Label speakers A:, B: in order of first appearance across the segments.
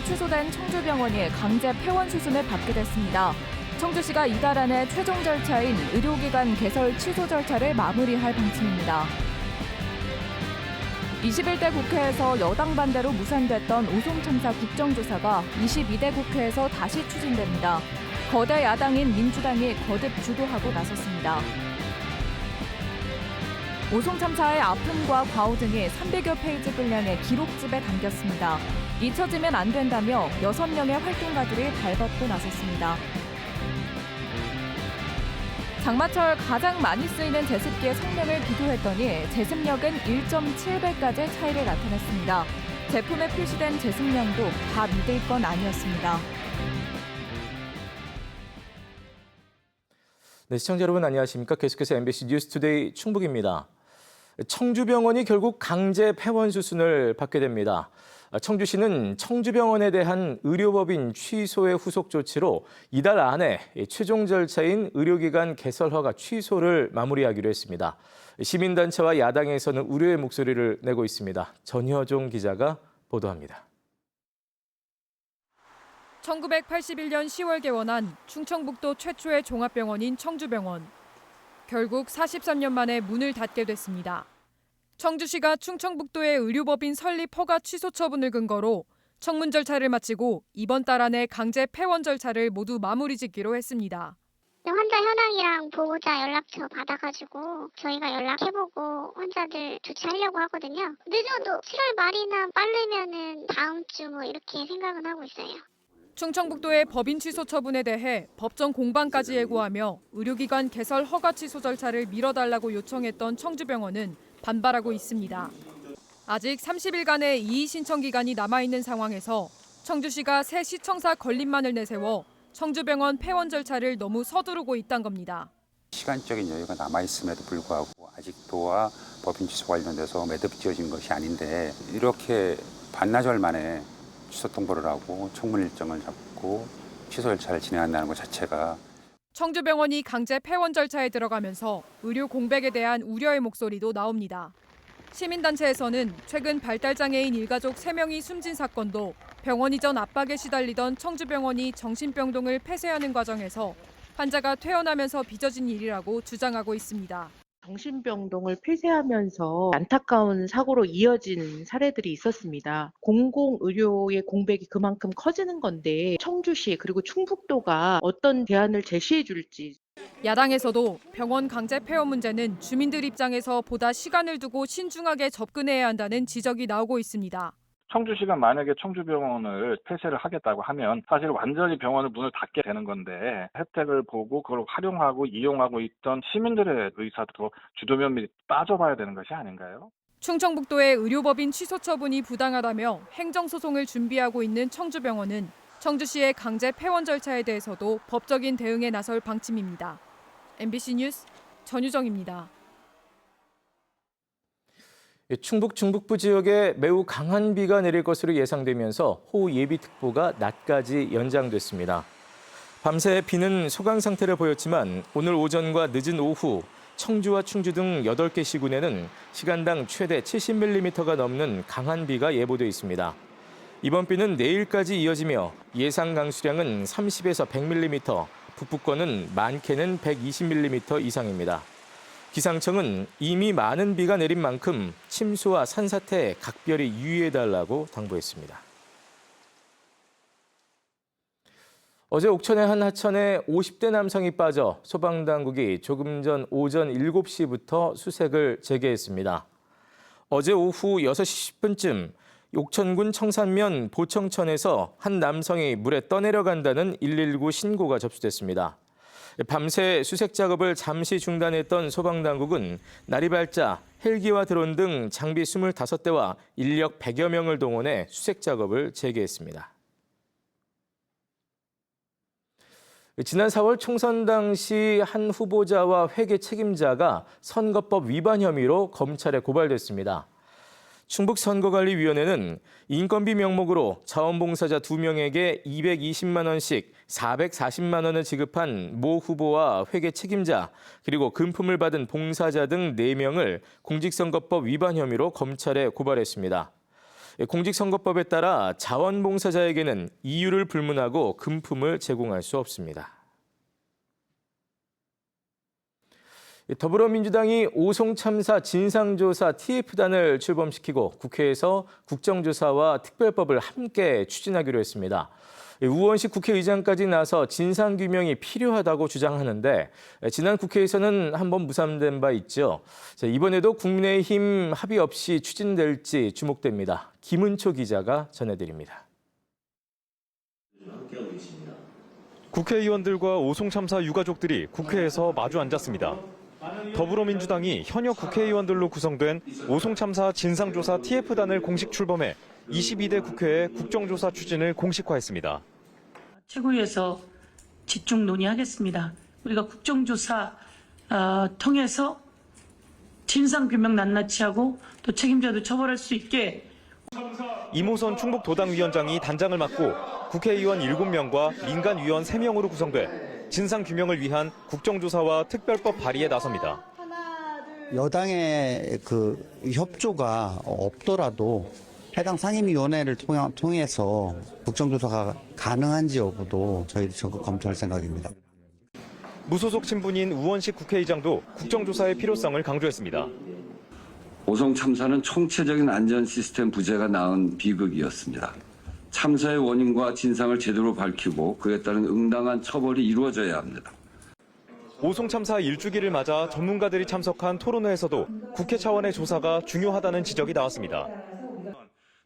A: 취소된 청주병원이 강제 폐원 수순을 밟게 됐습니다. 청주시가 이달 안에 최종 절차인 의료기관 개설 취소 절차를 마무리할 방침입니다. 21대 국회에서 여당 반대로 무산됐던 오송 참사 국정조사가 22대 국회에서 다시 추진됩니다. 거대 야당인 민주당이 거듭 주도하고 나섰습니다. 오송 참사의 아픔과 과오 등이 300여 페이지 분량의 기록집에 담겼습니다. 잊혀지면 안 된다며 6명의 활동가들이 발벗고 나섰습니다. 장마철 가장 많이 쓰이는 제습기의 성능을 비교했더니 제습력은 1.7배까지의 차이를 나타냈습니다. 제품에 표시된 제습량도 다 믿을 건 아니었습니다.
B: 네, 시청자 여러분 안녕하십니까? 계속해서 MBC 뉴스투데이 충북입니다. 청주병원이 결국 강제 폐원 수순을 받게 됩니다. 청주시는 청주병원에 대한 의료법인 취소의 후속 조치로 이달 안에 최종 절차인 의료기관 개설 허가 취소를 마무리하기로 했습니다. 시민단체와 야당에서는 우려의 목소리를 내고 있습니다. 전효종 기자가 보도합니다.
A: 1981년 10월 개원한 충청북도 최초의 종합병원인 청주병원. 결국 43년 만에 문을 닫게 됐습니다. 청주시가 충청북도의 의료법인 설립 허가 취소 처분을 근거로 청문 절차를 마치고 이번 달 안에 강제 폐원 절차를 모두 마무리 짓기로 했습니다.
C: 환자 현황이랑 보호자 연락처 받아가지고 저희가 연락해보고 환자들 조치하려고 하거든요. 늦어도 7월 말이나 빠르면은 다음 주 뭐 이렇게 생각은 하고 있어요.
A: 충청북도의 법인 취소 처분에 대해 법정 공방까지 예고하며 의료기관 개설 허가 취소 절차를 미뤄달라고 요청했던 청주병원은 반발하고 있습니다. 아직 30일간의 이의 신청 기간이 남아있는 상황에서 청주시가 새 시청사 건립만을 내세워 청주병원 폐원 절차를 너무 서두르고 있다는 겁니다.
D: 시간적인 여유가 남아있음에도 불구하고 아직도와 법인 취소 관련돼서 매듭 지어진 것이 아닌데 이렇게 반나절 만에 취소 통보를 하고 청문 일정을 잡고 취소 절차를 진행한다는 것 자체가
A: 청주병원이 강제 폐원 절차에 들어가면서 의료 공백에 대한 우려의 목소리도 나옵니다. 시민단체에서는 최근 발달장애인 일가족 3명이 숨진 사건도 병원 이전 압박에 시달리던 청주병원이 정신병동을 폐쇄하는 과정에서 환자가 퇴원하면서 빚어진 일이라고 주장하고 있습니다.
E: 정신병동을 폐쇄하면서 안타까운 사고로 이어진 사례들이 있었습니다. 공공의료의 공백이 그만큼 커지는 건데 청주시 그리고 충북도가 어떤 대안을 제시해 줄지.
A: 야당에서도 병원 강제 폐원 문제는 주민들 입장에서 보다 시간을 두고 신중하게 접근해야 한다는 지적이 나오고 있습니다.
F: 청주시가 만약에 청주병원을 폐쇄를 하겠다고 하면 사실 완전히 병원을 문을 닫게 되는 건데 혜택을 보고 그걸 활용하고 이용하고 있던 시민들의 의사도 주도면밀히 따져봐야 되는 것이 아닌가요?
A: 충청북도의 의료법인 취소 처분이 부당하다며 행정소송을 준비하고 있는 청주병원은 청주시의 강제 폐원 절차에 대해서도 법적인 대응에 나설 방침입니다. MBC 뉴스 전유정입니다.
B: 충북 중북부 지역에 매우 강한 비가 내릴 것으로 예상되면서 호우 예비특보가 낮까지 연장됐습니다. 밤새 비는 소강 상태를 보였지만 오늘 오전과 늦은 오후 청주와 충주 등 8개 시군에는 시간당 최대 70mm가 넘는 강한 비가 예보돼 있습니다. 이번 비는 내일까지 이어지며 예상 강수량은 30에서 100mm, 북부권은 많게는 120mm 이상입니다. 기상청은 이미 많은 비가 내린 만큼 침수와 산사태에 각별히 유의해달라고 당부했습니다. 어제 옥천의 한 하천에 50대 남성이 빠져 소방당국이 조금 전 오전 7시부터 수색을 재개했습니다. 어제 오후 6시 10분쯤 옥천군 청산면 보청천에서 한 남성이 물에 떠내려간다는 119 신고가 접수됐습니다. 밤새 수색 작업을 잠시 중단했던 소방당국은 날이 밝자 헬기와 드론 등 장비 25대와 인력 100여 명을 동원해 수색 작업을 재개했습니다. 지난 4월 총선 당시 한 후보자와 회계 책임자가 선거법 위반 혐의로 검찰에 고발됐습니다. 충북선거관리위원회는 인건비 명목으로 자원봉사자 2명에게 220만 원씩 440만 원을 지급한 모 후보와 회계 책임자 그리고 금품을 받은 봉사자 등 4명을 공직선거법 위반 혐의로 검찰에 고발했습니다. 공직선거법에 따라 자원봉사자에게는 이유를 불문하고 금품을 제공할 수 없습니다. 더불어민주당이 오송 참사 진상조사 TF단을 출범시키고 국회에서 국정조사와 특별법을 함께 추진하기로 했습니다. 우원식 국회의장까지 나서 진상규명이 필요하다고 주장하는데 지난 국회에서는 한번 무산된 바 있죠. 이번에도 국민의힘 합의 없이 추진될지 주목됩니다. 김은초 기자가 전해드립니다.
G: 국회의원들과 오송 참사 유가족들이 국회에서 마주 앉았습니다. 더불어민주당이 현역 국회의원들로 구성된 오송 참사 진상조사 TF단을 공식 출범해 22대 국회의 국정조사 추진을 공식화했습니다.
H: 최고위에서 집중 논의하겠습니다. 우리가 국정조사 통해서 진상규명 낱낱이 하고 또 책임자도 처벌할 수 있게.
G: 이모선 충북도당위원장이 단장을 맡고 국회의원 7명과 민간위원 3명으로 구성돼 진상규명을 위한 국정조사와 특별법 발의에 나섭니다.
I: 여당의 협조가 없더라도 해당 상임위원회를 통해서 국정조사가 가능한지 여부도 저희도 적극 검토할 생각입니다.
G: 무소속 신분인 우원식 국회의장도 국정조사의 필요성을 강조했습니다.
J: 오송 참사는 총체적인 안전 시스템 부재가 낳은 비극이었습니다. 참사의 원인과 진상을 제대로 밝히고 그에 따른 응당한 처벌이 이루어져야 합니다.
G: 오송 참사 1주기를 맞아 전문가들이 참석한 토론회에서도 국회 차원의 조사가 중요하다는 지적이 나왔습니다.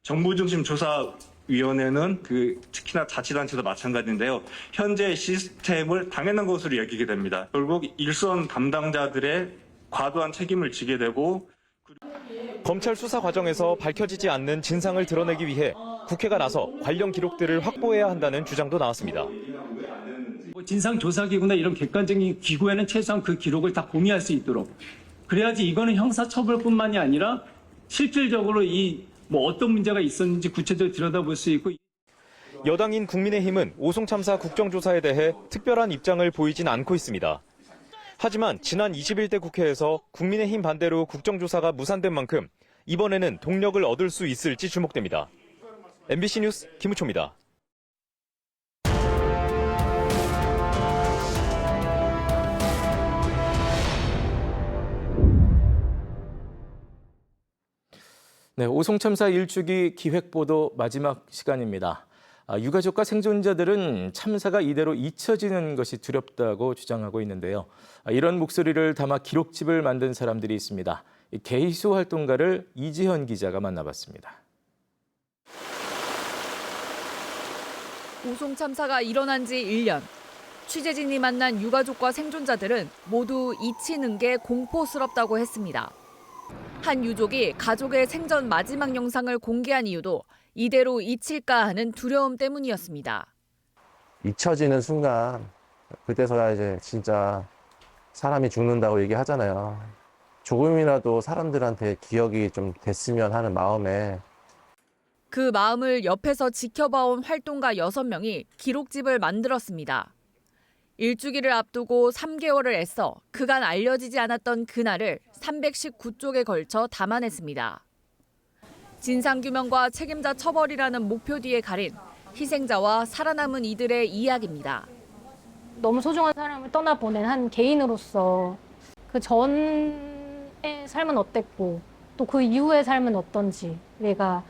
K: 정부 중심 조사위원회는 특히나 자치단체도 마찬가지인데요. 현재 시스템을 당연한 것으로 여기게 됩니다. 결국 일선 담당자들의 과도한 책임을 지게 되고
G: 검찰 수사 과정에서 밝혀지지 않는 진상을 드러내기 위해 국회가 나서 관련 기록들을 확보해야 한다는 주장도 나왔습니다.
L: 진상조사기구나 이런 객관적인 기구에는 최소한 그 기록을 다 공유할 수 있도록 그래야지 이거는 형사처벌뿐만이 아니라 실질적으로 어떤 문제가 있었는지 구체적으로 들여다볼 수 있고.
G: 여당인 국민의힘은 오송 참사 국정조사에 대해 특별한 입장을 보이진 않고 있습니다. 하지만 지난 21대 국회에서 국민의힘 반대로 국정조사가 무산된 만큼 이번에는 동력을 얻을 수 있을지 주목됩니다. MBC 뉴스 김우초입니다.
B: 네, 오송 참사 1주기 기획보도 마지막 시간입니다. 유가족과 생존자들은 참사가 이대로 잊혀지는 것이 두렵다고 주장하고 있는데요. 이런 목소리를 담아 기록집을 만든 사람들이 있습니다. 개희수 활동가를 이지현 기자가 만나봤습니다.
M: 오송 참사가 일어난 지 1년. 취재진이 만난 유가족과 생존자들은 모두 잊히는 게 공포스럽다고 했습니다. 한 유족이 가족의 생전 마지막 영상을 공개한 이유도 이대로 잊힐까 하는 두려움 때문이었습니다.
N: 잊혀지는 순간 그때서야 이제 진짜 사람이 죽는다고 얘기하잖아요. 조금이라도 사람들한테 기억이 좀 됐으면 하는 마음에.
M: 그 마음을 옆에서 지켜봐온 활동가 6명이 기록집을 만들었습니다. 1주기를 앞두고 3개월을 애써 그간 알려지지 않았던 그날을 319쪽에 걸쳐 담아냈습니다. 진상규명과 책임자 처벌이라는 목표 뒤에 가린 희생자와 살아남은 이들의 이야기입니다.
O: 너무 소중한 사람을 떠나보낸 한 개인으로서 그 전의 삶은 어땠고 또 그 이후의 삶은 어떤지 내가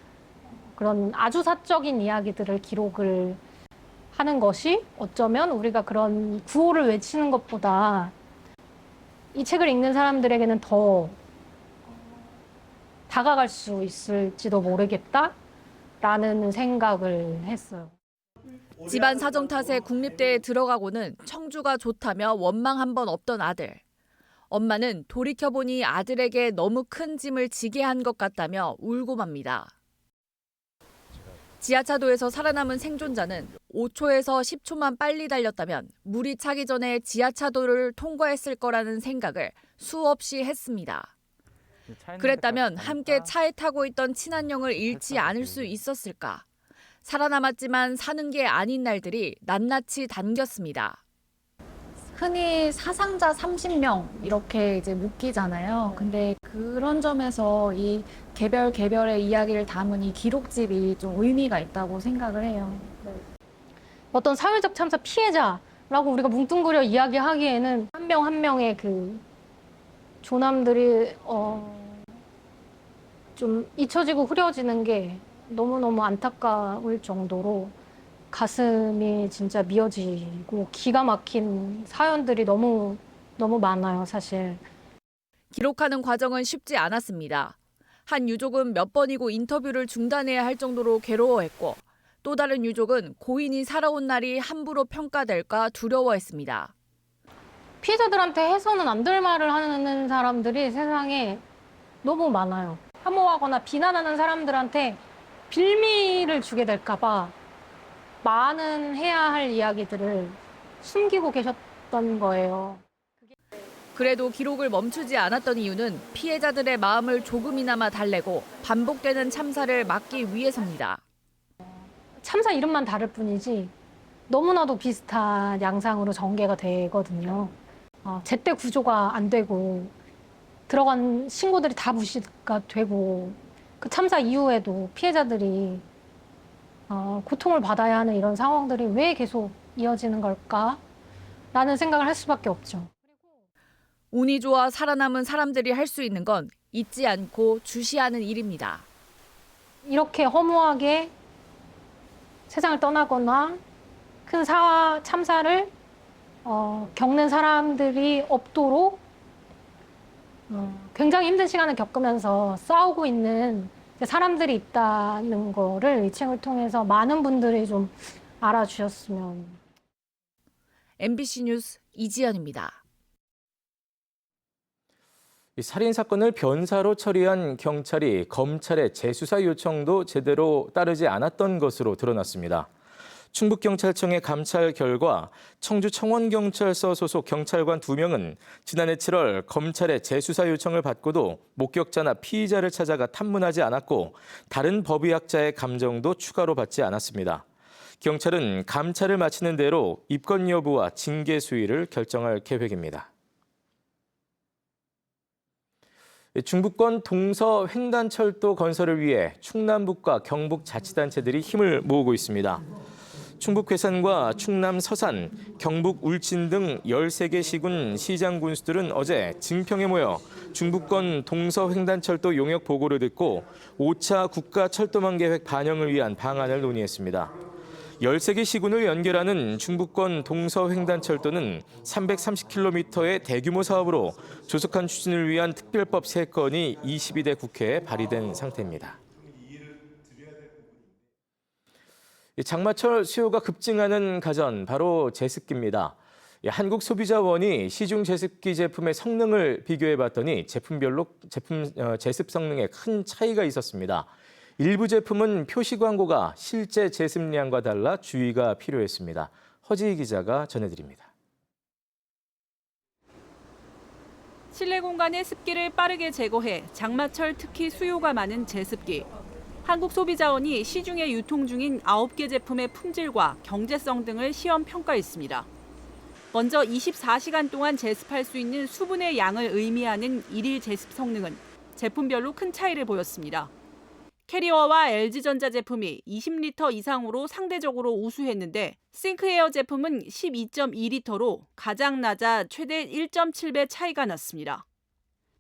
O: 그런 아주 사적인 이야기들을 기록을 하는 것이 어쩌면 우리가 그런 구호를 외치는 것보다 이 책을 읽는 사람들에게는 더 다가갈 수 있을지도 모르겠다라는 생각을 했어요.
M: 집안 사정 탓에 국립대에 들어가고는 청주가 좋다며 원망 한 번 없던 아들. 엄마는 돌이켜보니 아들에게 너무 큰 짐을 지게 한 것 같다며 울고 맙니다. 지하차도에서 살아남은 생존자는 5초에서 10초만 빨리 달렸다면 물이 차기 전에 지하차도를 통과했을 거라는 생각을 수없이 했습니다. 그랬다면 함께 차에 타고 있던 친한형을 잃지 않을 수 있었을까? 살아남았지만 사는 게 아닌 날들이 낱낱이 담겼습니다.
P: 흔히 사상자 30명 이렇게 이제 묶이잖아요. 근데 그런 점에서 이 개별의 이야기를 담은 이 기록집이 좀 의미가 있다고 생각을 해요.
O: 어떤 사회적 참사 피해자라고 우리가 뭉뚱그려 이야기하기에는 한 명 한 명의 그 조남들이 좀 잊혀지고 흐려지는 게 너무너무 안타까울 정도로 가슴이 진짜 미어지고 기가 막힌 사연들이 너무 많아요, 사실.
M: 기록하는 과정은 쉽지 않았습니다. 한 유족은 몇 번이고 인터뷰를 중단해야 할 정도로 괴로워했고 또 다른 유족은 고인이 살아온 날이 함부로 평가될까 두려워했습니다.
O: 피해자들한테 해서는 안 될 말을 하는 사람들이 세상에 너무 많아요. 혐오하거나 비난하는 사람들한테 빌미를 주게 될까 봐 많은 해야 할 이야기들을 숨기고 계셨던 거예요.
M: 그래도 기록을 멈추지 않았던 이유는 피해자들의 마음을 조금이나마 달래고 반복되는 참사를 막기 위해서입니다.
O: 참사 이름만 다를 뿐이지 너무나도 비슷한 양상으로 전개가 되거든요. 제때 구조가 안 되고 들어간 신고들이 다 무시가 되고 그 참사 이후에도 피해자들이 고통을 받아야 하는 이런 상황들이 왜 계속 이어지는 걸까라는 생각을 할 수밖에 없죠.
M: 운이 좋아 살아남은 사람들이 할 수 있는 건 잊지 않고 주시하는 일입니다.
O: 이렇게 허무하게 세상을 떠나거나 큰 참사를 겪는 사람들이 없도록 굉장히 힘든 시간을 겪으면서 싸우고 있는 사람들이 있다는 거를 이 책을 통해서 많은 분들이 좀 알아주셨으면.
M: MBC 뉴스 이지연입니다.
B: 이 살인 사건을 변사로 처리한 경찰이 검찰의 재수사 요청도 제대로 따르지 않았던 것으로 드러났습니다. 충북경찰청의 감찰 결과 청주 청원경찰서 소속 경찰관 2명은 지난해 7월 검찰의 재수사 요청을 받고도 목격자나 피의자를 찾아가 탐문하지 않았고 다른 법의학자의 감정도 추가로 받지 않았습니다. 경찰은 감찰을 마치는 대로 입건 여부와 징계 수위를 결정할 계획입니다. 중부권 동서 횡단철도 건설을 위해 충남북과 경북자치단체들이 힘을 모으고 있습니다. 충북 괴산과 충남 서산, 경북 울진 등 13개 시군 시장 군수들은 어제 증평에 모여 중부권 동서 횡단철도 용역 보고를 듣고 5차 국가철도망 계획 반영을 위한 방안을 논의했습니다. 13개 시군을 연결하는 중부권 동서 횡단철도는 330km의 대규모 사업으로 조속한 추진을 위한 특별법 3건이 22대 국회에 발의된 상태입니다. 장마철 수요가 급증하는 가전, 바로 제습기입니다. 한국소비자원이 시중 제습기 제품의 성능을 비교해봤더니 제품별로 제습 성능에 큰 차이가 있었습니다. 일부 제품은 표시 광고가 실제 제습량과 달라 주의가 필요했습니다. 허지희 기자가 전해드립니다.
Q: 실내 공간의 습기를 빠르게 제거해 장마철 특히 수요가 많은 제습기. 한국소비자원이 시중에 유통 중인 9개 제품의 품질과 경제성 등을 시험 평가했습니다. 먼저 24시간 동안 제습할 수 있는 수분의 양을 의미하는 일일 제습 성능은 제품별로 큰 차이를 보였습니다. 캐리어와 LG전자 제품이 20리터 이상으로 상대적으로 우수했는데 싱크에어 제품은 12.2리터로 가장 낮아 최대 1.7배 차이가 났습니다.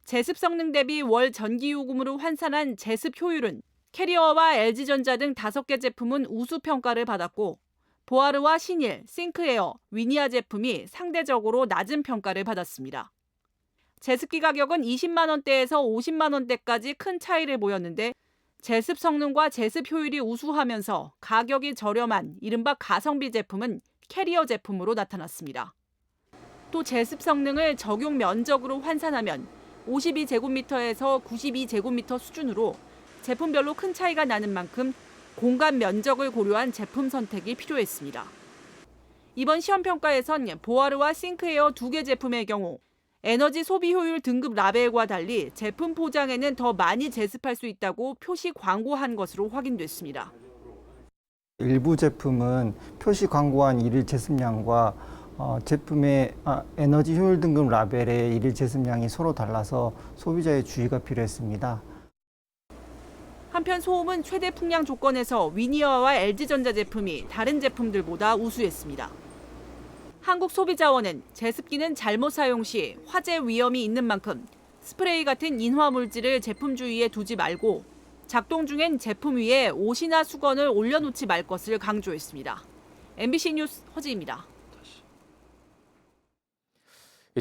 Q: 제습 성능 대비 월 전기요금으로 환산한 제습 효율은 캐리어와 LG전자 등 5개 제품은 우수 평가를 받았고 보아르와 신일, 싱크에어, 위니아 제품이 상대적으로 낮은 평가를 받았습니다. 제습기 가격은 20만 원대에서 50만 원대까지 큰 차이를 보였는데 제습 성능과 제습 효율이 우수하면서 가격이 저렴한 이른바 가성비 제품은 캐리어 제품으로 나타났습니다. 또 제습 성능을 적용 면적으로 환산하면 52제곱미터에서 92제곱미터 수준으로 제품별로 큰 차이가 나는 만큼 공간 면적을 고려한 제품 선택이 필요했습니다. 이번 시험평가에선 보아르와 싱크에어 2개 제품의 경우 에너지 소비 효율 등급 라벨과 달리 제품 포장에는 더 많이 제습할 수 있다고 표시 광고한 것으로 확인됐습니다.
R: 일부 제품은 표시 광고한 일일 제습량과 제품의 에너지 효율 등급 라벨의 일일 제습량이 서로 달라서 소비자의 주의가 필요했습니다.
Q: 한편 소음은 최대 풍량 조건에서 위니어와 LG전자 제품이 다른 제품들보다 우수했습니다. 한국소비자원은 제습기는 잘못 사용 시 화재 위험이 있는 만큼 스프레이 같은 인화 물질을 제품 주위에 두지 말고 작동 중엔 제품 위에 옷이나 수건을 올려놓지 말 것을 강조했습니다. MBC 뉴스 허지입니다.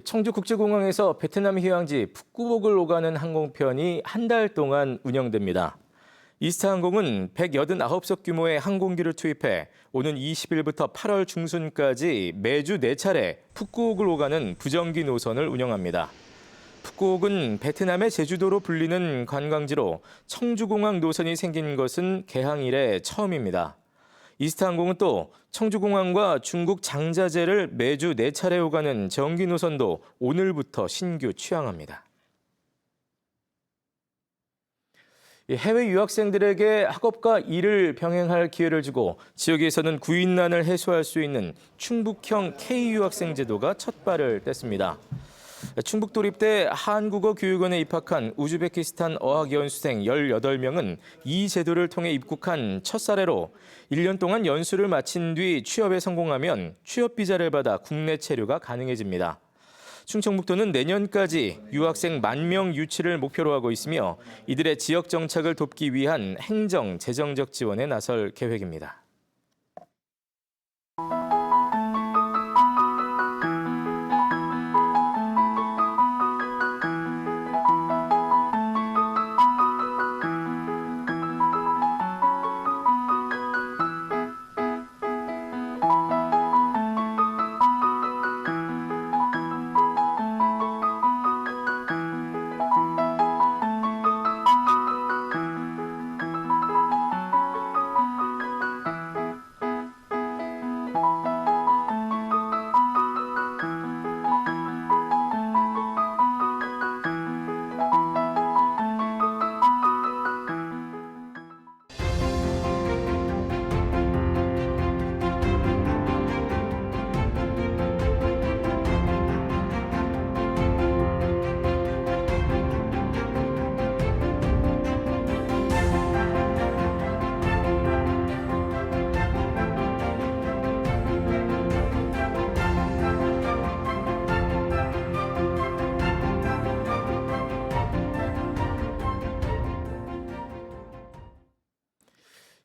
B: 청주국제공항에서 베트남 휴양지 푸꾸옥을 오가는 항공편이 한 달 동안 운영됩니다. 이스타항공은 189석 규모의 항공기를 투입해 오는 20일부터 8월 중순까지 매주 4차례 푸꾸옥을 오가는 부정기 노선을 운영합니다. 푸꾸옥은 베트남의 제주도로 불리는 관광지로 청주공항 노선이 생긴 것은 개항 이래 처음입니다. 이스타항공은 또 청주공항과 중국 장자제를 매주 4차례 오가는 정기 노선도 오늘부터 신규 취항합니다. 해외 유학생들에게 학업과 일을 병행할 기회를 주고 지역에서는 구인난을 해소할 수 있는 충북형 K-유학생 제도가 첫 발을 뗐습니다. 충북도립대 한국어교육원에 입학한 우즈베키스탄 어학연수생 18명은 이 제도를 통해 입국한 첫 사례로 1년 동안 연수를 마친 뒤 취업에 성공하면 취업비자를 받아 국내 체류가 가능해집니다. 충청북도는 내년까지 유학생 10,000명 유치를 목표로 하고 있으며 이들의 지역 정착을 돕기 위한 행정, 재정적 지원에 나설 계획입니다.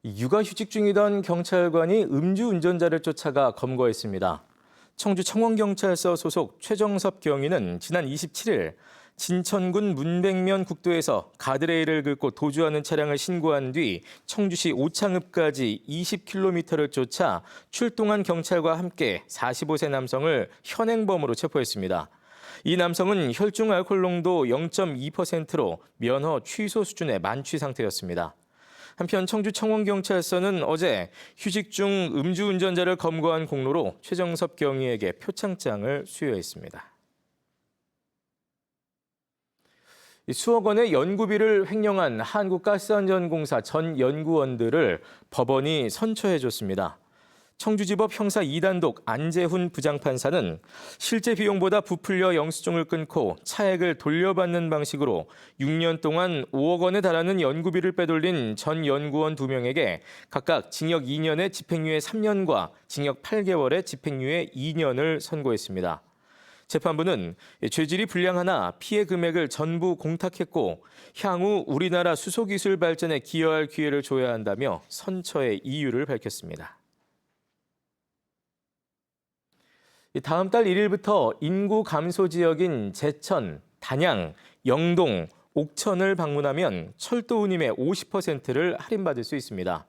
B: 육아휴직 중이던 경찰관이 음주운전자를 쫓아가 검거했습니다. 청주 청원경찰서 소속 최정섭 경위는 지난 27일 진천군 문백면 국도에서 가드레일을 긁고 도주하는 차량을 신고한 뒤 청주시 오창읍까지 20km를 쫓아 출동한 경찰과 함께 45세 남성을 현행범으로 체포했습니다. 이 남성은 혈중 알코올 농도 0.2%로 면허 취소 수준의 만취 상태였습니다. 한편 청주 청원경찰서는 어제 휴직 중 음주운전자를 검거한 공로로 최정섭 경위에게 표창장을 수여했습니다. 수억 원의 연구비를 횡령한 한국가스안전공사 전 연구원들을 법원이 선처해줬습니다. 청주지법 형사 2단독 안재훈 부장판사는 실제 비용보다 부풀려 영수증을 끊고 차액을 돌려받는 방식으로 6년 동안 5억 원에 달하는 연구비를 빼돌린 전 연구원 2명에게 각각 징역 2년에 집행유예 3년과 징역 8개월에 집행유예 2년을 선고했습니다. 재판부는 죄질이 불량하나 피해 금액을 전부 공탁했고 향후 우리나라 수소기술 발전에 기여할 기회를 줘야 한다며 선처의 이유를 밝혔습니다. 다음 달 1일부터 인구 감소 지역인 제천, 단양, 영동, 옥천을 방문하면 철도 운임의 50%를 할인받을 수 있습니다.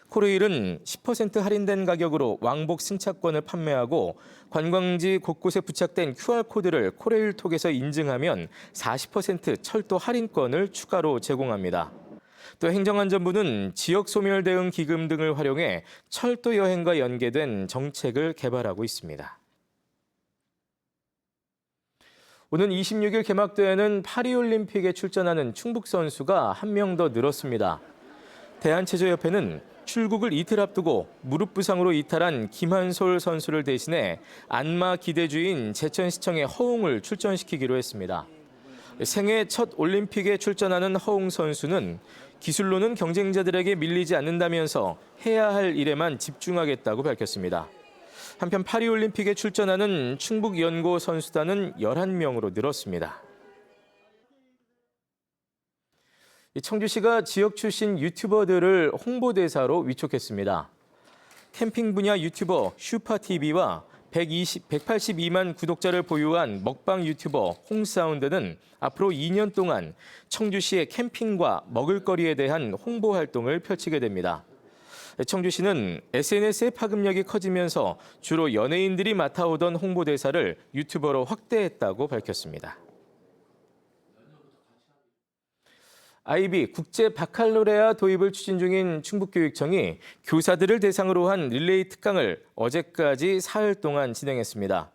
B: 코레일은 10% 할인된 가격으로 왕복 승차권을 판매하고 관광지 곳곳에 부착된 QR코드를 코레일톡에서 인증하면 40% 철도 할인권을 추가로 제공합니다. 또 행정안전부는 지역소멸 대응 기금 등을 활용해 철도 여행과 연계된 정책을 개발하고 있습니다. 오는 26일 개막대회는 파리올림픽에 출전하는 충북 선수가 한 명 더 늘었습니다. 대한체조협회는 출국을 이틀 앞두고 무릎 부상으로 이탈한 김한솔 선수를 대신해 안마 기대주인 제천시청의 허웅을 출전시키기로 했습니다. 생애 첫 올림픽에 출전하는 허웅 선수는 기술로는 경쟁자들에게 밀리지 않는다면서 해야 할 일에만 집중하겠다고 밝혔습니다. 한편 파리올림픽에 출전하는 충북연고 선수단은 11명으로 늘었습니다. 청주시가 지역 출신 유튜버들을 홍보대사로 위촉했습니다. 캠핑 분야 유튜버 슈파TV와 182만 구독자를 보유한 먹방 유튜버 홍사운드는 앞으로 2년 동안 청주시의 캠핑과 먹을거리에 대한 홍보 활동을 펼치게 됩니다. 청주시는 SNS의 파급력이 커지면서 주로 연예인들이 맡아오던 홍보대사를 유튜버로 확대했다고 밝혔습니다. IB 국제 바칼로레아 도입을 추진 중인 충북교육청이 교사들을 대상으로 한 릴레이 특강을 어제까지 사흘 동안 진행했습니다.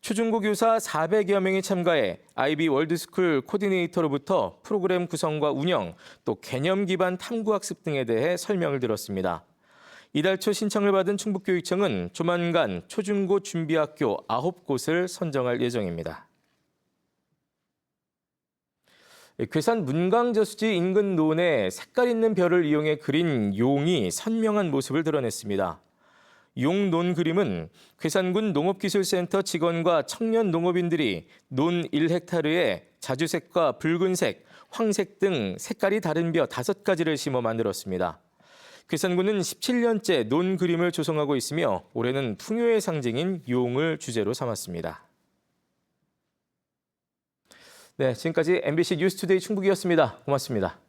B: 초중고 교사 400여 명이 참가해 IB 월드스쿨 코디네이터로부터 프로그램 구성과 운영, 또 개념 기반 탐구학습 등에 대해 설명을 들었습니다. 이달 초 신청을 받은 충북교육청은 조만간 초중고 준비학교 9곳을 선정할 예정입니다. 괴산 문강저수지 인근 논에 색깔 있는 별을 이용해 그린 용이 선명한 모습을 드러냈습니다. 용 논 그림은 괴산군 농업기술센터 직원과 청년 농업인들이 논 1헥타르에 자주색과 붉은색, 황색 등 색깔이 다른 벼 5가지를 심어 만들었습니다. 괴산군은 17년째 논 그림을 조성하고 있으며 올해는 풍요의 상징인 용을 주제로 삼았습니다. 네, 지금까지 MBC 뉴스투데이 충북이었습니다. 고맙습니다.